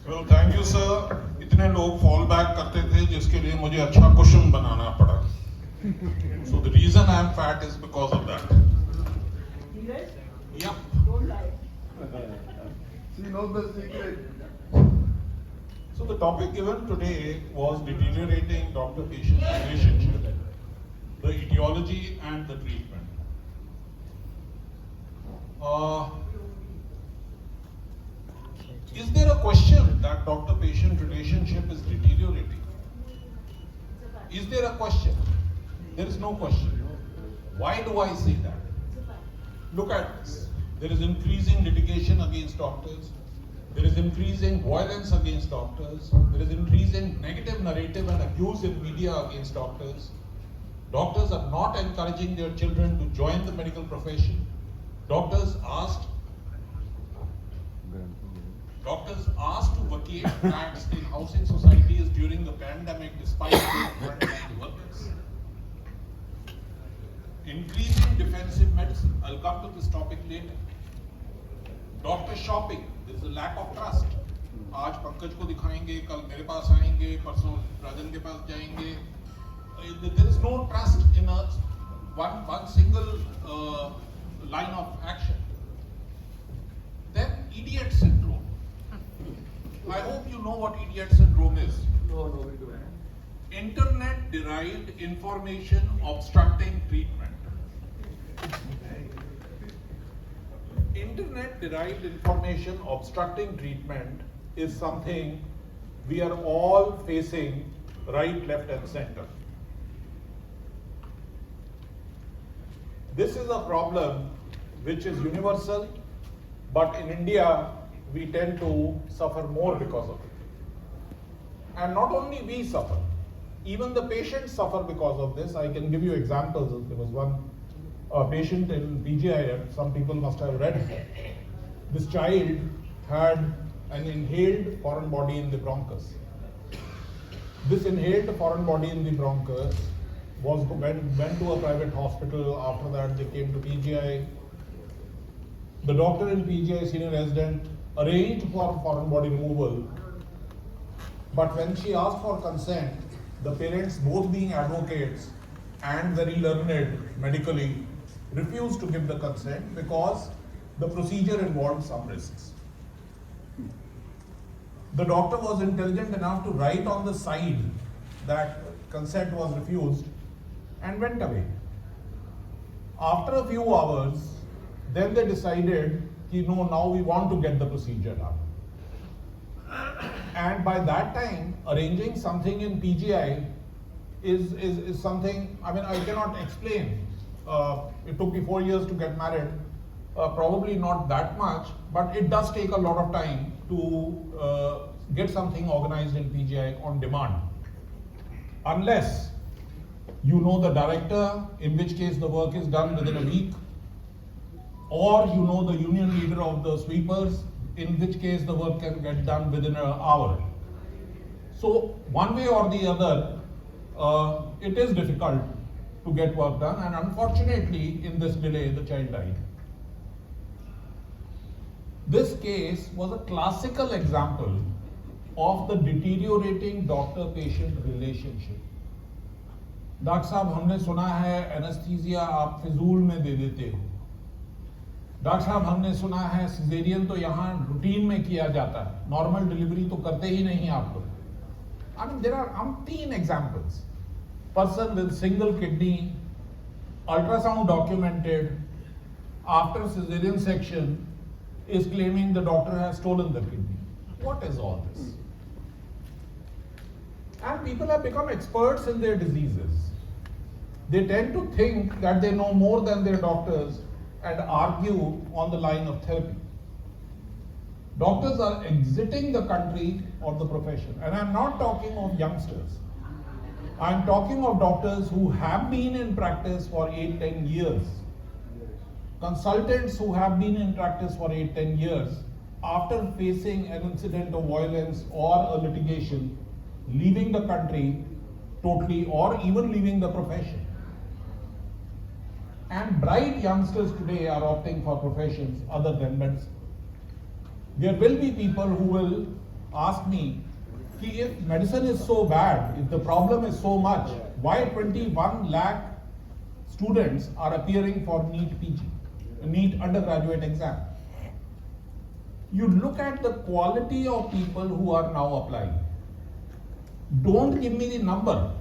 Well, thank you, sir. इतने लोग fall back करते थे जिसके लिए मुझे अच्छा cushion बनाना पड़ा. So the reason I am fat is because of that. Neeraj, Yep. don't lie. She knows the secret. So the topic given today was deteriorating doctor-patient relationship, the etiology and the treatment. Is there a question that doctor-patient relationship is deteriorating? Is there a question? There is no question. Why do I say that? Look at this. There is increasing litigation against doctors. There is increasing violence against doctors. There is increasing negative narrative and abuse in media against doctors. Doctors are not encouraging their children to join the medical profession. Doctors asked to vacate flats in housing societies during the pandemic despite being frontline workers. Increasing defensive medicine. I'll come to this topic later. Doctor shopping. There is a lack of trust. आज पंकज को दिखाएंगे, कल मेरे पास आएंगे, परसों राजन के पास जाएंगे. There is no trust in one single line of action. Then idiot syndrome. I hope you know what idiot syndrome is. No, we don't. Internet-derived information obstructing treatment. Internet-derived information obstructing treatment is something we are all facing right, left and center. This is a problem which is universal, but in India we tend to suffer more because of it. And not only we suffer, even the patients suffer because of this. I can give you examples. There was one patient in PGI, some people must have read it. This child had an inhaled foreign body in the bronchus. This inhaled foreign body in the bronchus went to a private hospital. After that, they came to PGI. The doctor in PGI, senior resident, arranged for foreign body removal. But when she asked for consent, the parents, both being advocates and very learned medically, refused to give the consent because the procedure involved some risks. The doctor was intelligent enough to write on the side that consent was refused and went away. After a few hours, then they decided, no, now we want to get the procedure done. And by that time, arranging something in PGI is something, I cannot explain. It took me 4 years to get married. Probably not that much, but it does take a lot of time to get something organized in PGI on demand. Unless you know the director, in which case the work is done within a week, or you know the union leader of the sweepers, in which case the work can get done within an hour. So one way or the other, it is difficult to get work done, and unfortunately in this delay the child died. This case was a classical example of the deteriorating doctor-patient relationship. Doctor साहब हमने सुना है anaesthesia आप फिजूल में दे देते हो. Doctor साहब हमने सुना है सिजेरियन तो यहाँ रूटीन में किया जाता है, नॉर्मल डिलीवरी तो करते ही नहीं आप लोग. there are umpteen examples. Person with single kidney, ultrasound documented, after cesarean section is claiming the doctor has stolen the kidney. What is all this? And people have become experts in their diseases. They tend to think that they know more than their doctors and argue on the line of therapy. Doctors are exiting the country or the profession. And I'm not talking of youngsters. I'm talking of doctors who have been in practice for 8-10 years. Consultants who have been in practice for 8-10 years, after facing an incident of violence or a litigation, leaving the country totally or even leaving the profession. And bright youngsters today are opting for professions other than medicine. There will be people who will ask me, कि if medicine is so bad, if the problem is so much, why 21 lakh students are appearing for NEET PG, NEET undergraduate exam? You look at the quality of people who are now applying. Don't give me the number.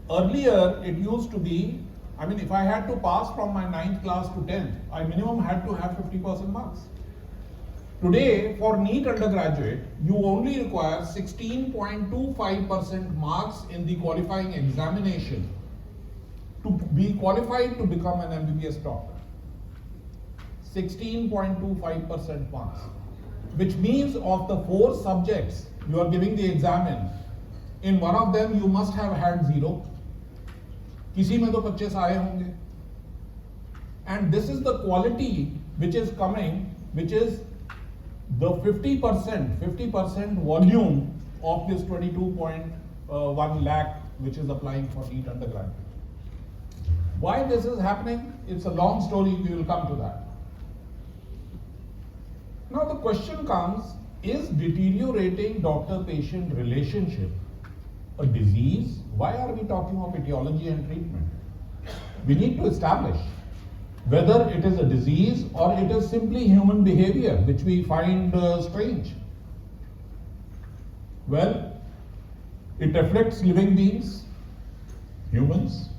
Earlier, it used to be, I mean, if I had to pass from my 9th class to 10th, I minimum had to have 50% marks. Today, for NEET undergraduate, you only require 16.25% marks in the qualifying examination to be qualified to become an MBBS doctor. 16.25% marks, which means of the 4 subjects you are giving the exam in one of them you must have had 0. किसी में तो 25 आए होंगे. And this is the quality which is coming, which is the 50% volume of this 22.1 lakh which is applying for NEET undergrad. Why this is happening? It's a long story, we will come to that. Now the question comes, is deteriorating doctor-patient relationship a disease? Why are we talking of etiology and treatment? We need to establish whether it is a disease or it is simply human behavior which we find strange. Well, it afflicts living beings, humans.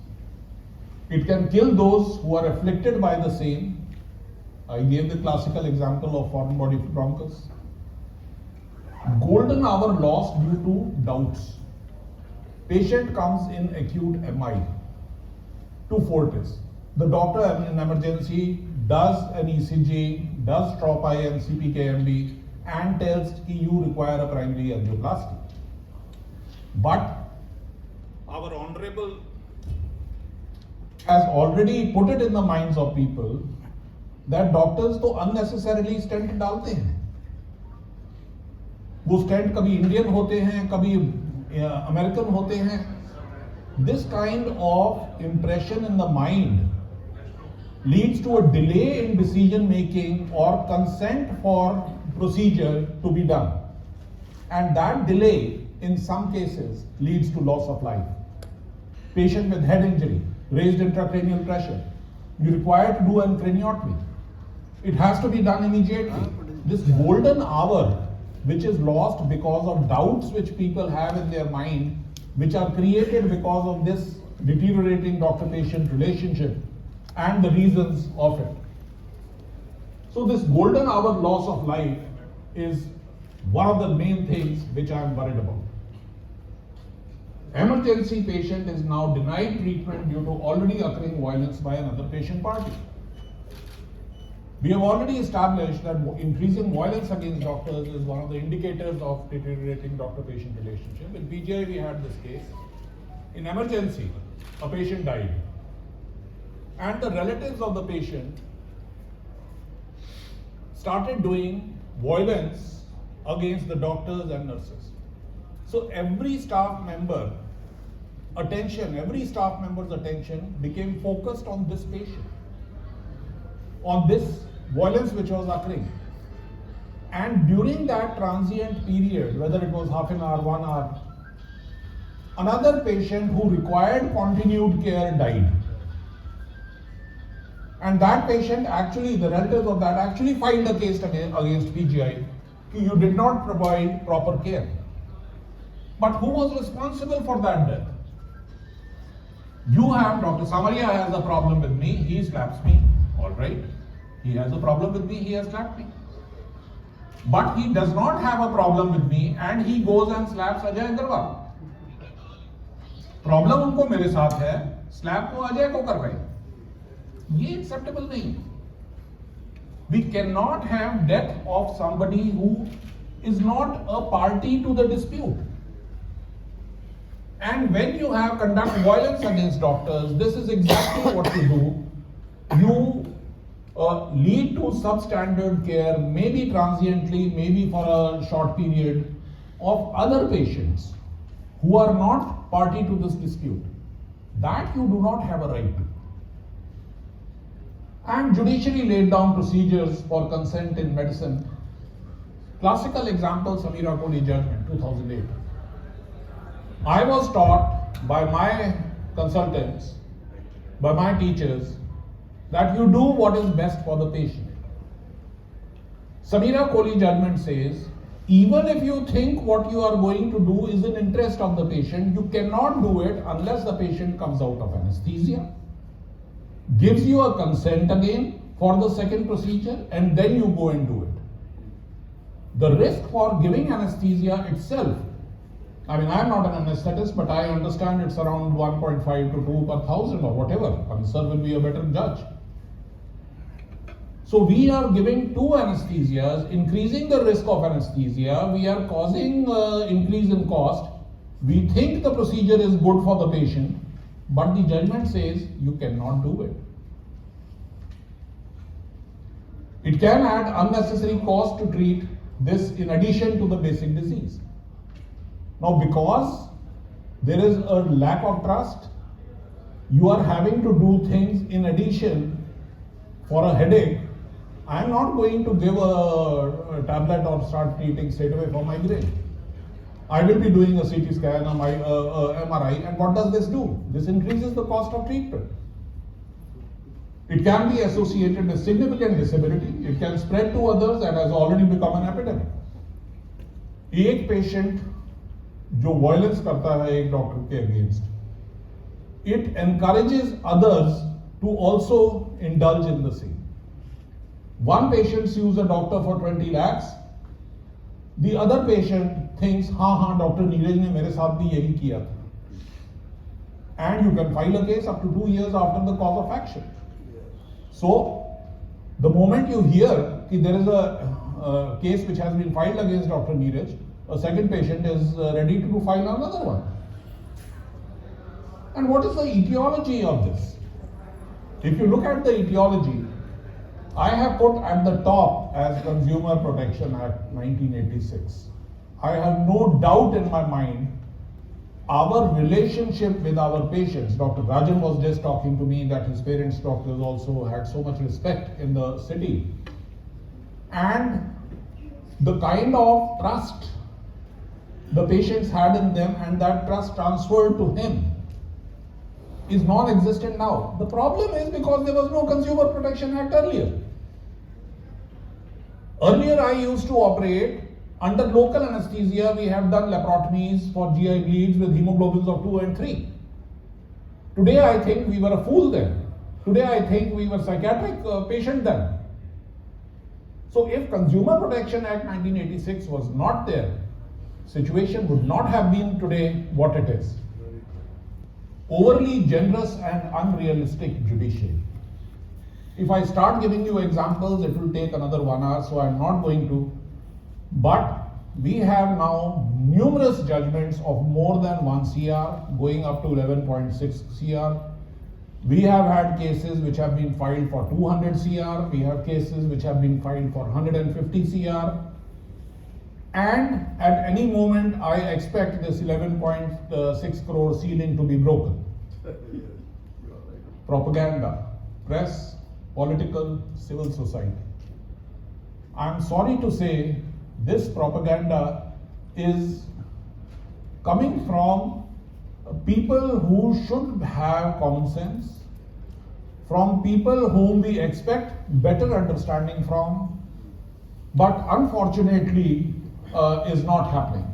It can kill those who are afflicted by the same. I gave the classical example of foreign body bronchus. Golden hour lost due to doubts. Patient comes in acute MI to Fortis. The doctor in emergency does an ECG, does TROP-I and CPKMB and tells that you require a primary angioplasty. But our honorable has already put it in the minds of people that doctors तो unnecessarily stent डालते हैं. वो stent कभी Indian होते हैं, कभी American होते हैं. This kind of impression in the mind leads to a delay in decision making or consent for procedure to be done. And that delay in some cases leads to loss of life. Patient with head injury, raised intracranial pressure, you require to do an craniotomy. It has to be done immediately. This golden hour which is lost because of doubts which people have in their mind, which are created because of this deteriorating doctor-patient relationship and the reasons of it. So this golden hour loss of life is one of the main things which I am worried about. Emergency patient is now denied treatment due to already occurring violence by another patient party. We have already established that increasing violence against doctors is one of the indicators of deteriorating doctor-patient relationship. In PGI we had this case. In emergency, a patient died. And the relatives of the patient started doing violence against the doctors and nurses. So every staff member's attention became focused on this patient, on this violence which was occurring. And during that transient period, whether it was half an hour, 1 hour, another patient who required continued care died. And that patient actually, the relatives of that actually filed a case against PGI. You did not provide proper care. But who was responsible for that death? You have, Dr. Samaria has a problem with me, he slaps me, all right. He has a problem with me, he has slapped me. But he does not have a problem with me and he goes and slaps Ajay Agarwal. Problem उनको मेरे साथ है, slap को अजय को कर रहे हैं. ये acceptable नहीं. We cannot have death of somebody who is not a party to the dispute. And when you have conduct violence against doctors, this is exactly what you do. You lead to substandard care, maybe transiently, maybe for a short period, of other patients who are not party to this dispute. That you do not have a right to. And judiciary laid down procedures for consent in medicine, Classical example, Samira Kohli judgment, 2008. I was taught by my consultants, by my teachers, that you do what is best for the patient. Samira Kohli judgment says, even if you think what you are going to do is in interest of the patient, you cannot do it unless the patient comes out of anesthesia, gives you a consent again for the second procedure, and then you go and do it. The risk for giving anesthesia itself, I mean, I am not an anesthetist, but I understand it's around 1.5 to 2 per thousand or whatever. I mean, sir will be a better judge. So we are giving two anesthesias, increasing the risk of anesthesia. We are causing increase in cost. We think the procedure is good for the patient, but the judgment says you cannot do it. It can add unnecessary cost to treat this in addition to the basic disease. Now, because there is a lack of trust, you are having to do things in addition. For a headache, I am not going to give a tablet or start treating straight away for migraine. I will be doing a CT scan, a MRI, and what does this do? This increases the cost of treatment. It can be associated with significant disability. It can spread to others and has already become an epidemic. एक patient जो violence करता है एक doctor के against, it encourages others to also indulge in the same. One patient sues a doctor for 20 lakhs. The other patient thinks, हाँ Dr. Neeraj ने मेरे साथ भी यही किया था. And you can file a case up to 2 years after the cause of action. So, the moment you hear that there is a case which has been filed against Dr. Neeraj, a second patient is ready to file another one. And what is the etiology of this? If you look at the etiology, I have put at the top as Consumer Protection Act 1986. I have no doubt in my mind our relationship with our patients. Dr. Rajan was just talking to me that his parents' doctors also had so much respect in the city. And the kind of trust the patients had in them and that trust transferred to him is non-existent now. The problem is because there was no Consumer Protection Act earlier. Earlier I used to operate under local anesthesia. We have done laparotomies for GI bleeds with hemoglobins of 2 and 3. Today I think we were a fool then. Today I think we were psychiatric patient then. So if Consumer Protection Act 1986 was not there, situation would not have been today what it is. Overly generous and unrealistic judiciary. If I start giving you examples, it will take another 1 hour, so I'm not going to. But we have now numerous judgments of more than 1 CR, going up to 11.6 CR. We have had cases which have been filed for 200 CR. We have cases which have been filed for 150 CR. And at any moment, I expect this 11.6 crore ceiling to be broken. Propaganda, press, political, civil society. I'm sorry to say, this propaganda is coming from people who should have common sense, from people whom we expect better understanding from, but unfortunately is not happening.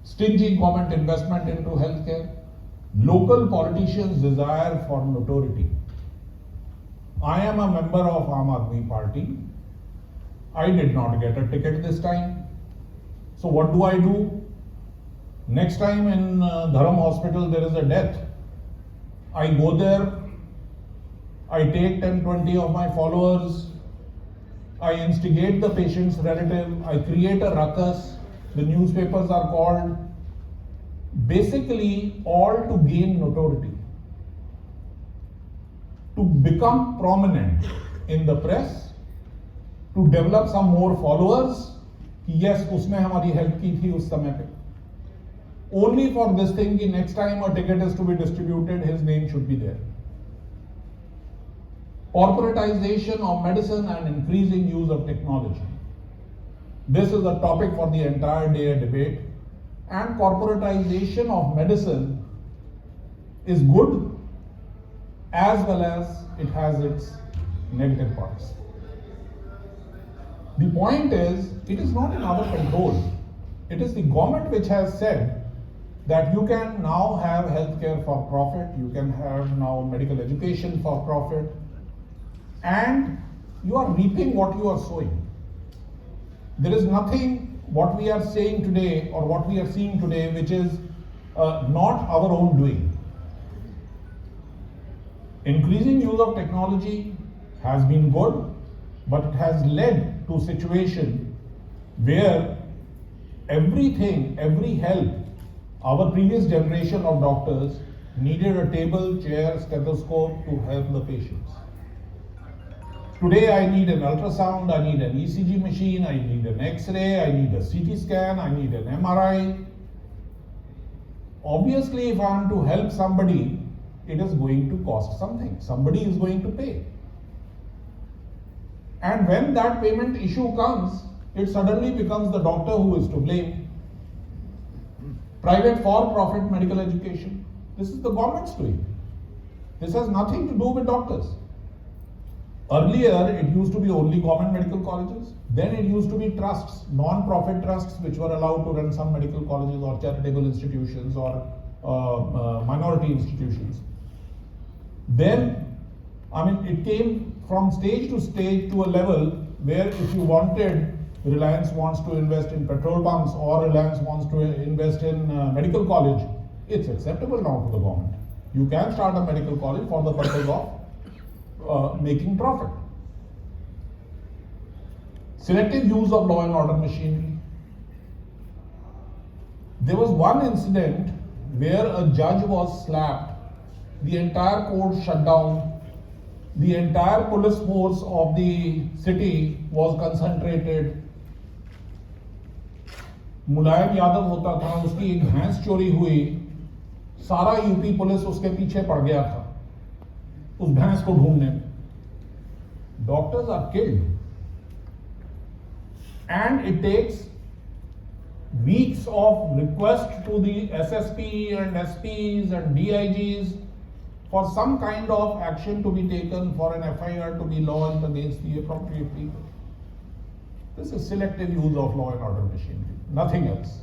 Stingy government investment into healthcare, local politicians' desire for notoriety. I am a member of Aam Aadmi Party. I did not get a ticket this time. So what do? Next time in Dharam Hospital there is a death. I go there, I take 10-20 of my followers, I instigate the patient's relative, I create a ruckus, the newspapers are called, basically all to gain notoriety, to become prominent in the press, to develop some more followers, yes, उसने हमारी help की थी उस समय पे. Only for this thing कि next time a ticket is to be distributed, his name should be there. Corporatization of medicine and increasing use of technology. This is a topic for the entire day debate. And corporatization of medicine is good as well as it has its negative parts. The point is, it is not in our control. It is the government which has said that you can now have healthcare for profit, you can have now medical education for profit, and you are reaping what you are sowing. There is nothing what we are saying today or what we are seeing today which is not our own doing. Increasing use of technology has been good, but it has led to a situation where everything, every help, our previous generation of doctors needed a table, chair, stethoscope to help the patients. Today I need an ultrasound, I need an ECG machine, I need an X-ray, I need a CT scan, I need an MRI. Obviously, if I am to help somebody, it is going to cost something. Somebody is going to pay. And when that payment issue comes, it suddenly becomes the doctor who is to blame. Private for-profit medical education, this is the government's doing. This has nothing to do with doctors. Earlier, it used to be only government medical colleges. Then it used to be trusts, non-profit trusts, which were allowed to run some medical colleges or charitable institutions or minority institutions. Then, it came from stage to stage to a level where if you wanted, Reliance wants to invest in petrol pumps or Reliance wants to invest in medical college, it's acceptable now to the government. You can start a medical college for the purpose of making profit. Selective use of law and order machinery. There was one incident where a judge was slapped, the entire court shut down, the entire police force of the city was concentrated. मुलायम यादव होता था, उसकी एक भैंस चोरी हुई, सारा UP police उसके पीछे पड़ गया था उस भैंस को ढूंढने में. Doctors are killed, and it takes weeks of request to the SSP and SPs and DIGs for some kind of action to be taken, for an FIR to be lodged against the appropriate people. This is selective use of law and order machinery, nothing else.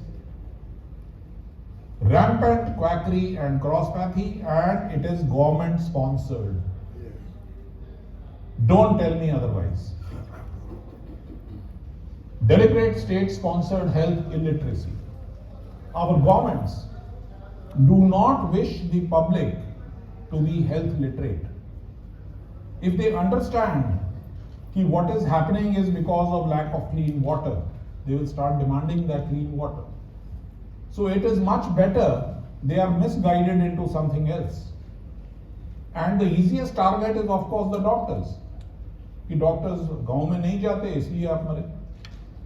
Rampant quackery and cross-pathy, and it is government sponsored. Don't tell me otherwise. Deliberate state-sponsored health illiteracy. Our governments do not wish the public to be health literate. If they understand that what is happening is because of lack of clean water, they will start demanding that clean water. So it is much better they are misguided into something else. And the easiest target is of course the doctors. कि doctors गांव में नहीं जाते इसलिए आप मरे.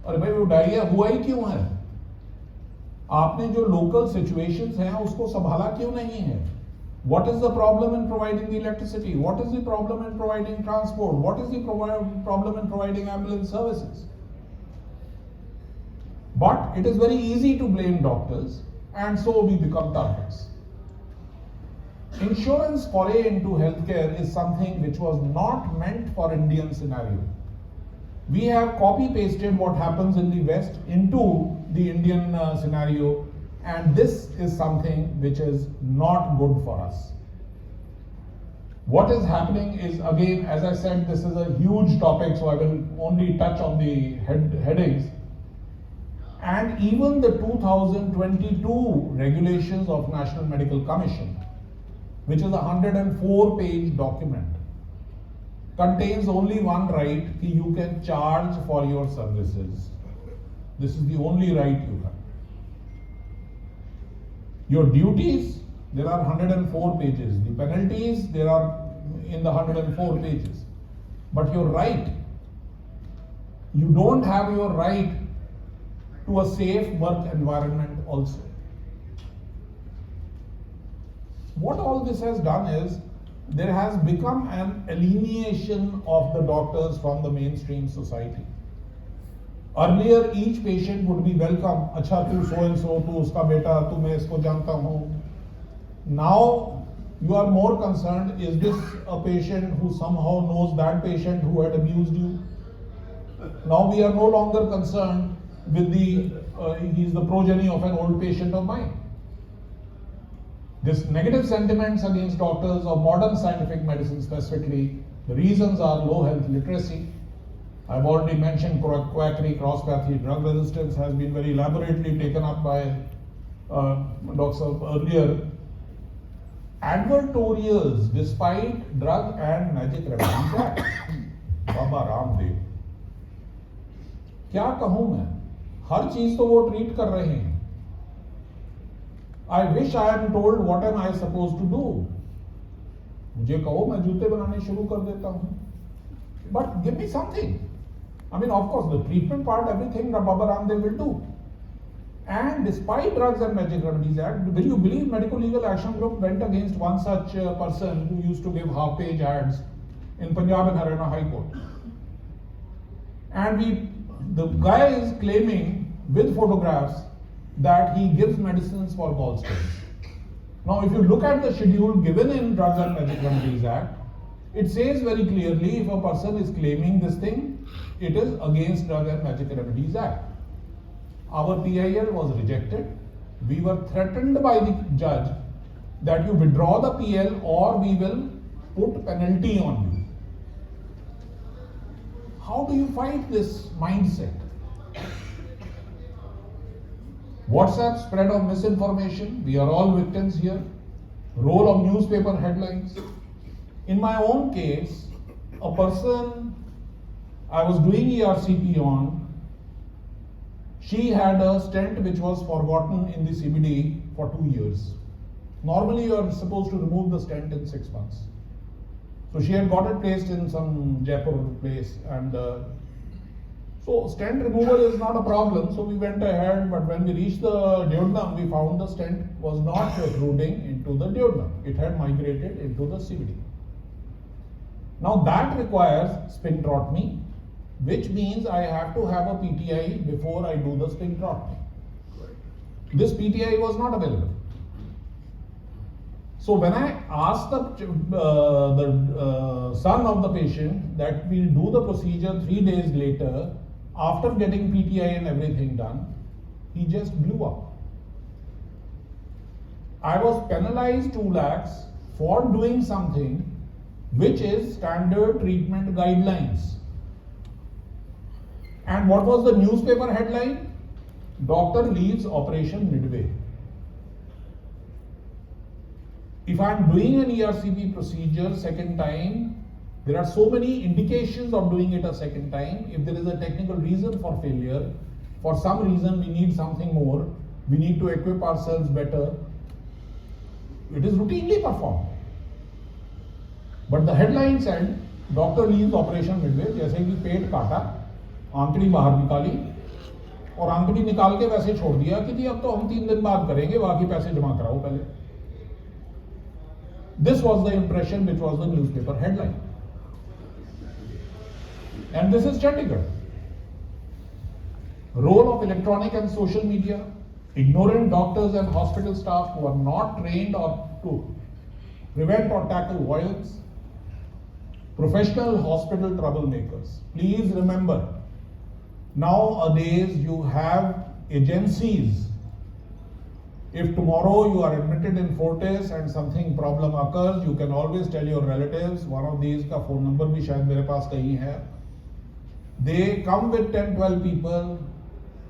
अरे भाई वो डायरिया हुआ ही क्यों है? आपने जो लोकल सिचुएशंस हैं उसको संभाला क्यों नहीं है? What is the problem in providing the electricity? What is the problem in providing transport? What is the problem in providing ambulance services? But it is very easy to blame doctors, and so we become targets. Insurance foray into healthcare is something which was not meant for Indian scenario. We have copy-pasted what happens in the West into the Indian scenario, and this is something which is not good for us. What is happening is, again, as I said, this is a huge topic, so I will only touch on the headings. And even the 2022 regulations of National Medical Commission, which is a 104-page document, contains only one right: you can charge for your services. This is the only right you have. Your duties, there are 104 pages. The penalties, there are in the 104 pages. But your right, you don't have your right to a safe work environment also. What all this has done is, there has become an alienation of the doctors from the mainstream society. Earlier, each patient would be welcome. अच्छा तू so and so, तू उसका बेटा, तू मैं इसको जानता हूँ. Now you are more concerned. Is this a patient who somehow knows that patient who had abused you? Now we are no longer concerned with he is the progeny of an old patient of mine. This negative sentiments against doctors of modern scientific medicine specifically, the reasons are low health literacy. I've already mentioned quackery, cross-pathy, drug resistance has been very elaborately taken up by Dr. earlier. Advertorials despite drug and magic remedies act. Baba Ramdev. क्या कहूं मैं? हर चीज तो वो treat कर रहे हैं. I wish I am told what am I supposed to do. मुझे कहो मैं जूते बनाने शुरू कर देता हूं. But give me something. I mean, of course, the treatment part, everything Baba Ramdev will do. And despite Drugs and Magic Remedies Act, will you believe Medical Legal Action Group went against one such person who used to give half-page ads in Punjab and Haryana High Court. And the guy is claiming with photographs that he gives medicines for gallstones. Now, if you look at the schedule given in Drugs and Magic Remedies Act, it says very clearly if a person is claiming this thing, it is against Drug and Magic Remedies Act. Our PIL was rejected. We were threatened by the judge that you withdraw the PL or we will put penalty on you. How do you fight this mindset? WhatsApp spread of misinformation. We are all victims here. Role of newspaper headlines. In my own case, a person I was doing ERCP on, she had a stent which was forgotten in the CBD for 2 years. Normally you are supposed to remove the stent in 6 months. So she had got it placed in some Jaipur place, and so stent removal is not a problem. So we went ahead, but when we reached the duodenum, we found the stent was not protruding into the duodenum. It had migrated into the CBD. Now that requires sphincterotomy, which means I have to have a PTI before I do the sphincterotomy. This PTI was not available. So when I asked the son of the patient that we'll do the procedure 3 days later, after getting PTI and everything done, he just blew up. I was penalized 2 lakhs for doing something which is standard treatment guidelines. And what was the newspaper headline? Doctor leaves operation midway. If I am doing an ERCP procedure second time, there are so many indications of doing it a second time. If there is a technical reason for failure, for some reason we need something more, we need to equip ourselves better, it is routinely performed. But the headline said, doctor leaves operation midway, जैसे कि पेट काटा, आंकड़ी बाहर निकाली, और आंकड़ी निकाल के वैसे छोड़ दिया कि जी अब तो हम 3 दिन बाद करेंगे, बाकी पैसे जमा कराओ पहले. This was the impression which was the newspaper headline. And this is Chandigarh. Role of electronic and social media, ignorant doctors and hospital staff who are not trained or to prevent or tackle violence, professional hospital troublemakers. Please remember, nowadays you have agencies. If tomorrow you are admitted in Fortis and something problem occurs, you can always tell your relatives. One of these का phone number भी शायद मेरे पास कहीं है. They come with 10-12 people.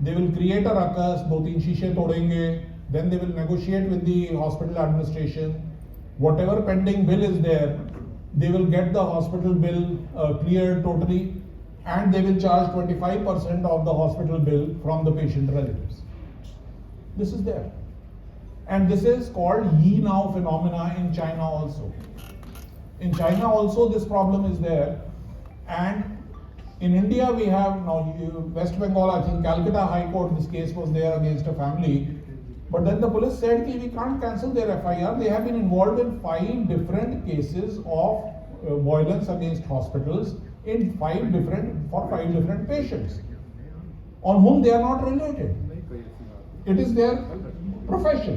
They will create a ruckus. 2-3 शीशे तोड़ेंगे. Then they will negotiate with the hospital administration. Whatever pending bill is there, they will get the hospital bill cleared totally, and they will charge 25% of the hospital bill from the patient relatives. This is there. And this is called Yi Now phenomena in China also. In China also this problem is there. And in India we have now West Bengal, I think Calcutta High Court, this case was there against a family. But then the police said that we can't cancel their FIR. They have been involved in 5 different cases of violence against hospitals for 5 different patients. on whom they are not related. नहीं कोई ऐसी बात नहीं. It is their profession.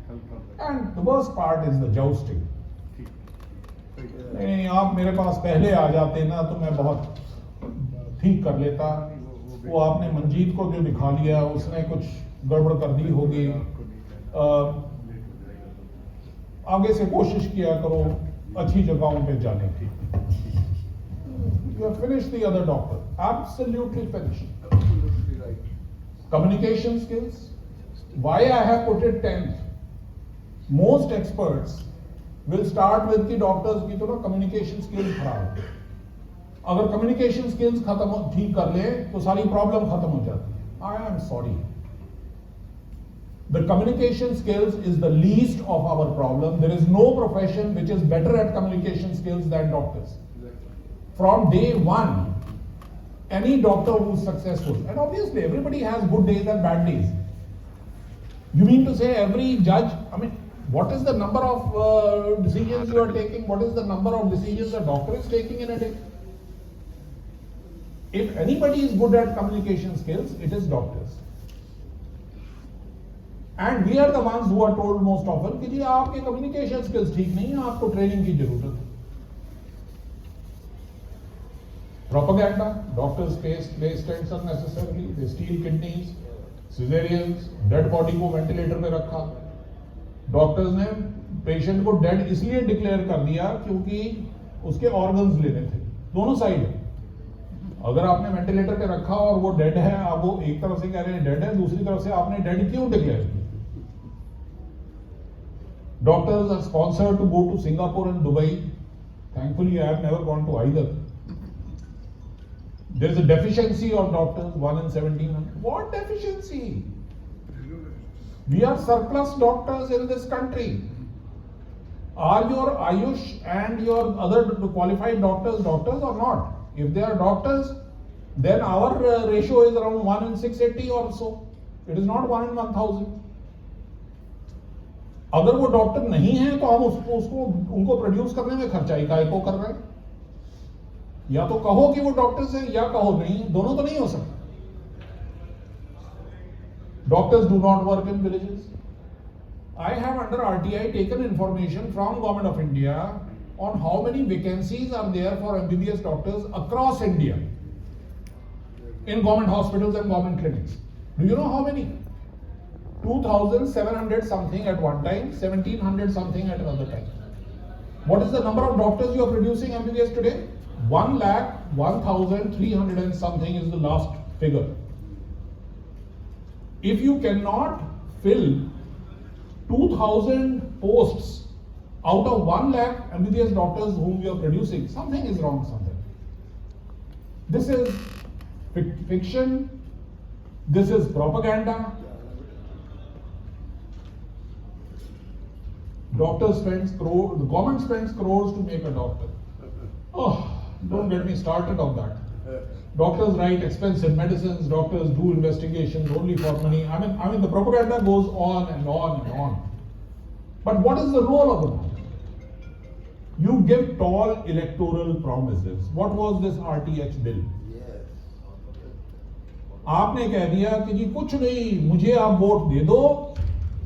Help from that. And the worst part is the jousting. ठीक. ठीक है. नहीं आप मेरे पास पहले आ जाते ना तो मैं बहुत ठीक कर लेता. वो आपने मंजीत को जो दिखा लिया उसने कुछ गड़बड़ कर दी होगी. आगे से कोशिश किया करो अच्छी जगहों पे जाने की. You have finished the other doctor. Absolutely finished. Absolutely right. Communication skills. Why I have put it 10th. Most experts will start with the doctors की तो ना communication skills खराब. अगर communication skills ठीक कर ले तो सारी problem खत्म हो जाती है. I am sorry. The communication skills is the least of our problem. There is no profession which is better at communication skills than doctors. From day one, any doctor who is successful, and obviously everybody has good days and bad days. You mean to say every judge, I mean, what is the number of decisions you are taking? What is the number of decisions a doctor is taking in a day? If anybody is good at communication skills, it is doctors. And we are the ones who are told most often कि जी आपके communication skills ठीक नहीं है, आपको training की जरूरत है. Propaganda, doctors place stents unnecessarily, they steal kidneys, cesareans, dead body को ventilator पे रखा. Doctors ने patient को dead इसलिए declare कर दिया क्योंकि उसके organs लेने थे. दोनों side है. अगर आपने वेंटिलेटर पे रखा और वो डेड है, आप वो एक तरफ से कह रहे हैं डेड है, दूसरी तरफ से आपने डेड क्यों डिक्लेयर किया? Doctors are sponsored to go to Singapore and Dubai. Thankfully, I have never gone to either. There is a deficiency of doctors, 1 in 1700. What deficiency? We are surplus doctors in this country. Are your Ayush and your other qualified doctors or not? If they are doctors, then our ratio is around 1 in 680 or so. It is not 1 in 1000. अगर वो doctor नहीं है तो हम उसको उनको produce करने में खर्चा ही काय को कर रहे हैं. या तो कहो कि वो डॉक्टर्स हैं या कहो नहीं, दोनों तो नहीं हो सकते. Doctors do not work in villages. I have under RTI taken information from Government of India on how many vacancies are there for MBBS doctors across India in government hospitals and government clinics. Do you know how many? 2,700 something at one time, 1,700 something at another time. What is the number of doctors you are producing MBBS today? 1,01,300 and something is the last figure. If you cannot fill 2,000 posts out of 1 lakh MBBS doctors whom you are producing, something is wrong somewhere. This is fiction. This is propaganda. Doctor spends crores, the government spends crores to make a doctor. Oh, don't get me started on that. Doctors write expensive medicines, doctors do investigations only for money. I mean the propaganda goes on and on and on. But what is the role of the doctor? You give tall electoral promises. What was this RTH bill? आपने कह दिया कि जी कुछ नहीं, मुझे आप vote दे दो,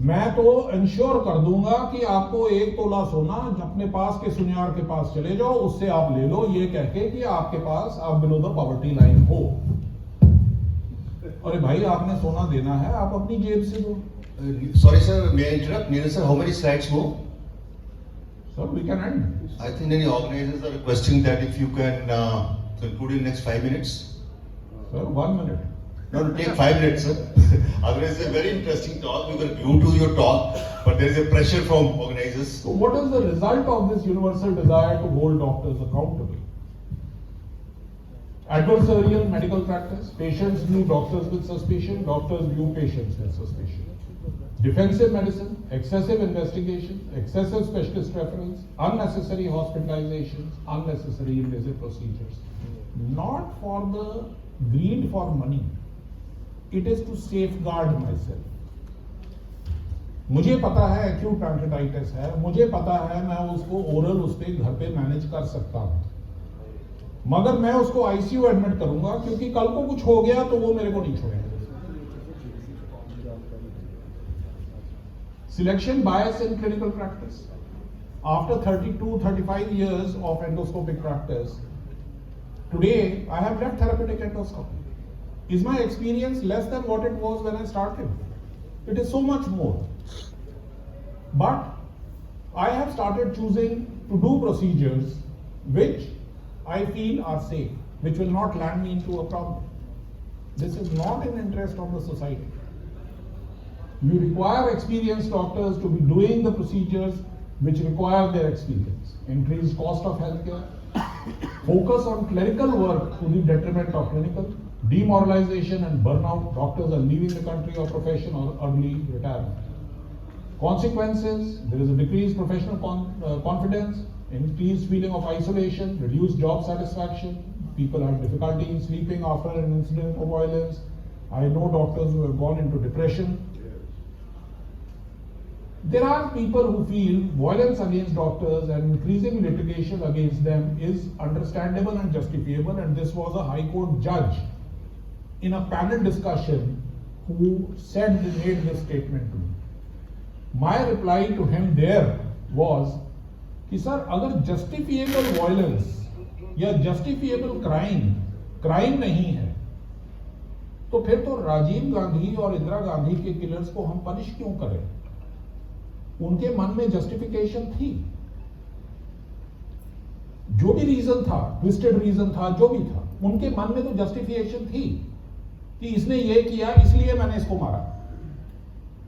मैं तो इंश्योर कर दूंगा कि आपको 1 तोला सोना अपने पास के सुनियार के पास चले जाओ, उससे आप ले लो, ये कह के कि आपके पास आप बिलो द पॉवर्टी लाइन हो. अरे भाई आपने सोना देना है, आप अपनी जेब से दो. Sorry sir, may I interrupt? Neeraj sir, how many slides more? Sir, we can end. I think any organizers are requesting that if you can conclude in next 5 minutes. Sir, 1 minute. No, take 5 minutes, sir. Otherwise, it's a very interesting talk. We will view to your talk, but there is a pressure from organizers. So, what is the result of this universal desire to hold doctors accountable? Adversarial medical practice. Patients view doctors with suspicion. Doctors view patients with suspicion. Defensive medicine. Excessive investigation. Excessive specialist reference. Unnecessary hospitalizations. Unnecessary invasive procedures. Not for the greed for money. It is to safeguard myself. मुझे पता है acute pancreatitis है, मुझे पता है मैं उसको oral उस पे घर पे मैनेज कर सकता हूँ. मगर मैं उसको आईसीयू एडमिट करूंगा क्योंकि कल को कुछ हो गया तो वो मेरे को नहीं छोड़ेगा। Selection bias in clinical practice. After 35 years of endoscopic practice, today I have left therapeutic endoscopy. Is my experience less than what it was when I started? It is so much more. But I have started choosing to do procedures which I feel are safe, which will not land me into a problem. This is not in interest of the society. You require experienced doctors to be doing the procedures which require their experience. Increased cost of healthcare, focus on clerical work to the detriment of clinical, demoralization and burnout. Doctors are leaving the country or profession or early retirement. Consequences, there is a decreased professional confidence, increased feeling of isolation, reduced job satisfaction. People have difficulty in sleeping after an incident of violence. I know doctors who have gone into depression. There are people who feel violence against doctors and increasing litigation against them is understandable and justifiable, and this was a High Court judge in a panel discussion who made this statement to me. My reply to him there was कि sir अगर justifiable violence या justifiable crime नहीं है तो फिर तो राजीव गांधी और इंदिरा गांधी के किलर्स को हम पनिश क्यों करें? उनके मन में जस्टिफिकेशन थी, जो भी रीजन था, ट्विस्टेड रीजन था, जो भी था, उनके मन में तो जस्टिफिकेशन थी कि इसने ये किया इसलिए मैंने इसको मारा।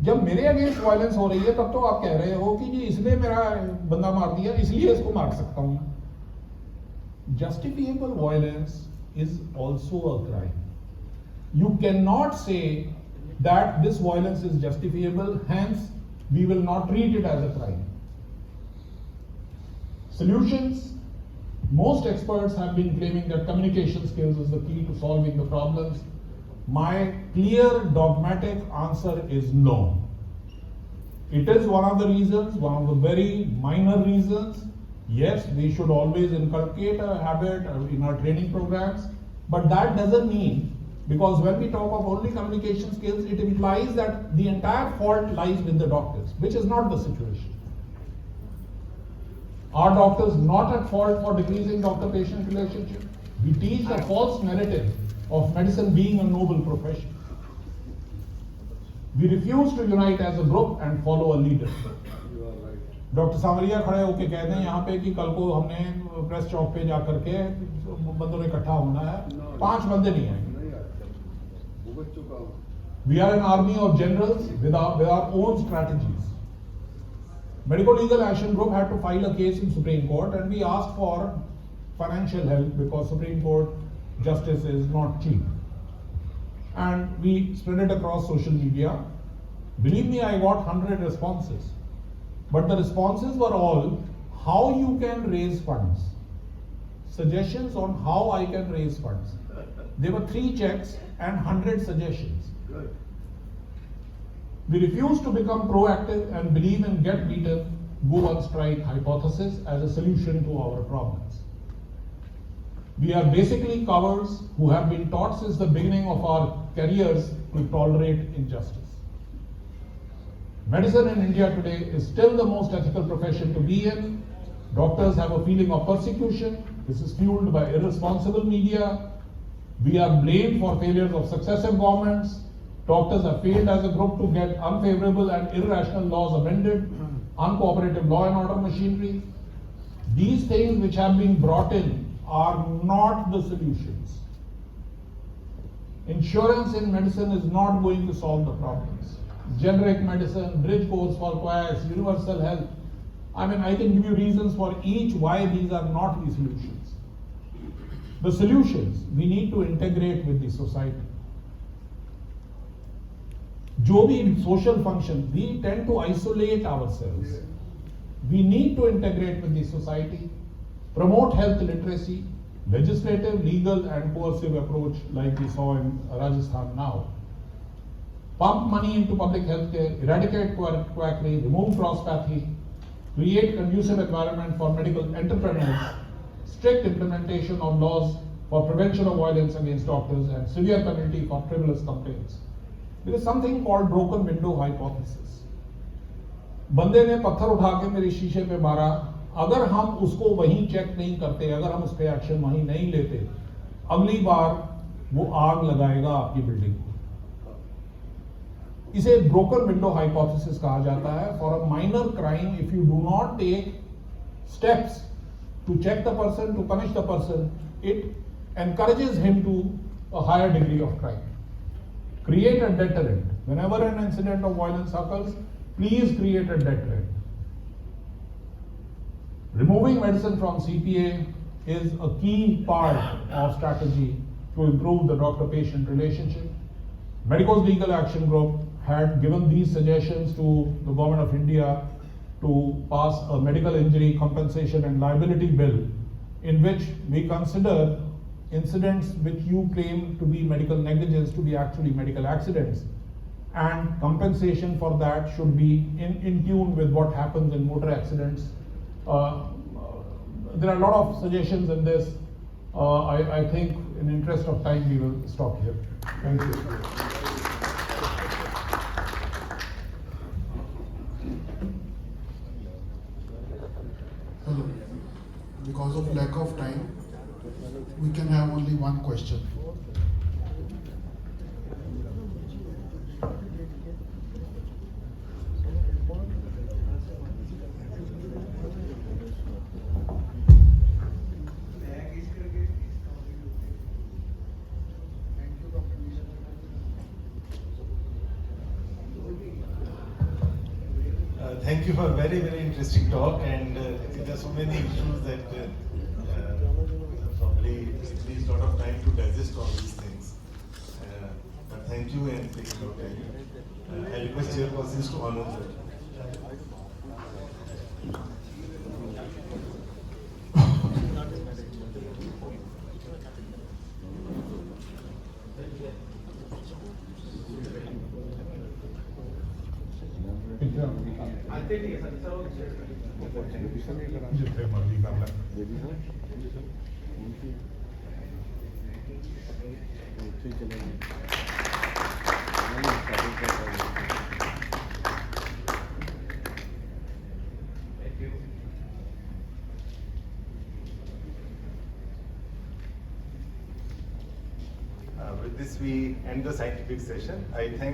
जब मेरे अगेंस्ट वायलेंस हो रही है तब तो आप कह रहे हो कि जी इसने मेरा बंदा मार दिया इसलिए इसको मार सकता हूं। Justifiable violence is also a crime. You cannot say that this violence is justifiable, hence we will not treat it as a crime. Solutions. Most experts have been claiming that communication skills is the key to solving the problems. My clear dogmatic answer is no. It is one of the reasons, one of the very minor reasons. Yes, we should always inculcate a habit in our training programs, but that doesn't mean, because when we talk of only communication skills, it implies that the entire fault lies with the doctors, which is not the situation. Are doctors not at fault for decreasing doctor-patient relationship? We teach the false narrative of medicine being a noble profession. We refuse to unite as a group and follow a leader. Doctor Sanwariya खड़े होके कहते हैं यहाँ पे कि कल को हमने प्रेस चौक पे जाकर के बंदों ने इकट्ठा होना है, 5 बंदे नहीं आएंगे. We are an army of generals with our own strategies. Medical Legal Action Group had to file a case in Supreme Court, and we asked for financial help because Supreme Court justice is not cheap. And we spread it across social media. Believe me, I got 100 responses. But the responses were all how you can raise funds. Suggestions on how I can raise funds. There were 3 checks and 100 suggestions. Good. We refuse to become proactive and believe in get beaten, go on strike hypothesis as a solution to our problems. We are basically cowards who have been taught since the beginning of our careers to tolerate injustice. Medicine in India today is still the most ethical profession to be in. Doctors have a feeling of persecution. This is fueled by irresponsible media. We are blamed for failures of successive governments. Doctors have failed as a group to get unfavorable and irrational laws amended, uncooperative law and order machinery. These things which have been brought in are not the solutions. Insurance in medicine is not going to solve the problems. Generic medicine, bridge course for quacks, universal health. I mean, I can give you reasons for each why these are not the solutions. The solutions we need to integrate with the society. जो भी social function, we tend to isolate ourselves. We need to integrate with the society, promote health literacy, legislative, legal and coercive approach like we saw in Rajasthan now. Pump money into public health care, eradicate quackery, remove cross-pathy, create conducive environment for medical entrepreneurs, strict implementation of laws for prevention of violence against doctors and severe penalty for frivolous complaints. There is something called broken window hypothesis. बंदे ने पत्थर उठा के मेरे शीशे पे मारा, अगर हम उसको वहीं चेक नहीं करते, अगर हम उस पर एक्शन वहीं नहीं लेते, अगली बार वो आग लगाएगा आपकी बिल्डिंग को. इसे ब्रोकन विंडो हाइपोथेसिस कहा जाता है. For a minor crime, if you do not take steps to check the person, to punish the person, it encourages him to a higher degree of crime. Create a deterrent. Whenever an incident of violence occurs, please create a deterrent. Removing medicine from CPA is a key part of strategy to improve the doctor-patient relationship. Medicos Legal Action Group had given these suggestions to the Government of India to pass a medical injury compensation and liability bill in which we consider incidents which you claim to be medical negligence to be actually medical accidents, and compensation for that should be in tune with what happens in motor accidents. There are a lot of suggestions in this. I think in interest of time we will stop here. Thank you. Hello. Because of lack of time, we can have only one question. Thank you for a very, very interesting talk, and there are so many issues that probably needs a lot of time to digest all these things. But thank you and taking your time. I request chairpersons to honor that. जितने मर्जी कर लें. With this, we end the scientific session. I thank